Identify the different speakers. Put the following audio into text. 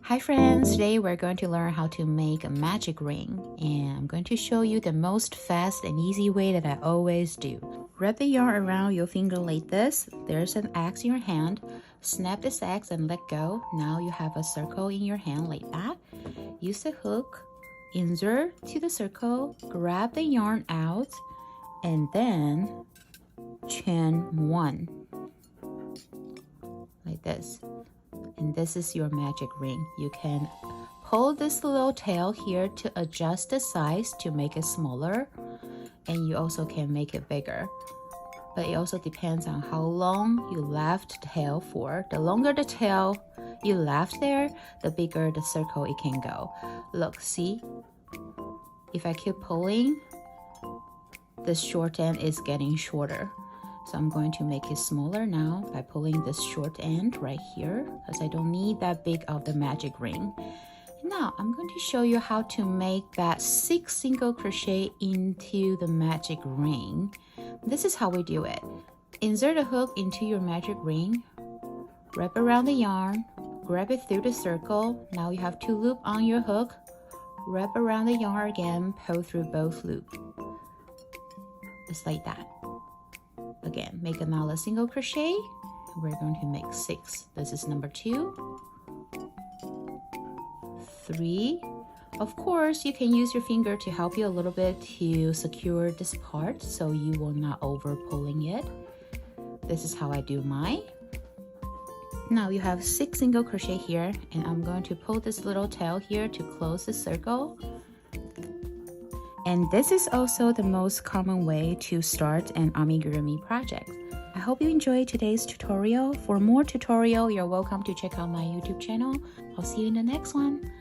Speaker 1: Hi friends, today we're going to learn how to make a magic ring, and I'm going to show you the most fast and easy way that I always do. Wrap the yarn around your finger like this. There's an X in your hand. Snap this X and let go. Now you have a circle in your hand like that. Use the hook, insert to the circle, grab the yarn out, and then chain one like this. And this is your magic ring. You can pull this little tail here to adjust the size to make it smaller, and you also can make it bigger. But it also depends on how long you left the tail for. The longer the tail you left there, the bigger the circle it can go. Look, see? If I keep pulling, this short end is getting shorter. So I'm going to make it smaller now by pulling this short end right here, because I don't need that big of the magic ring. Now I'm going to show you how to make that 6 single crochet into the magic ring. This is how we do it. Insert a hook into your magic ring, wrap around the yarn, grab it through the circle. Now you have 2 loops on your hook, wrap around the yarn again, pull through both loops. Just like that. Again, make another single crochet. We're going to make 6. This is number 2, 3. Of course, you can use your finger to help you a little bit to secure this part so you will not over pulling it. This is how I do mine. Now you have 6 single crochet here, and I'm going to pull this little tail here to close the circle. And this is also the most common way to start an amigurumi project. I hope you enjoyed today's tutorial. For more tutorial, you're welcome to check out my YouTube channel. I'll see you in the next one.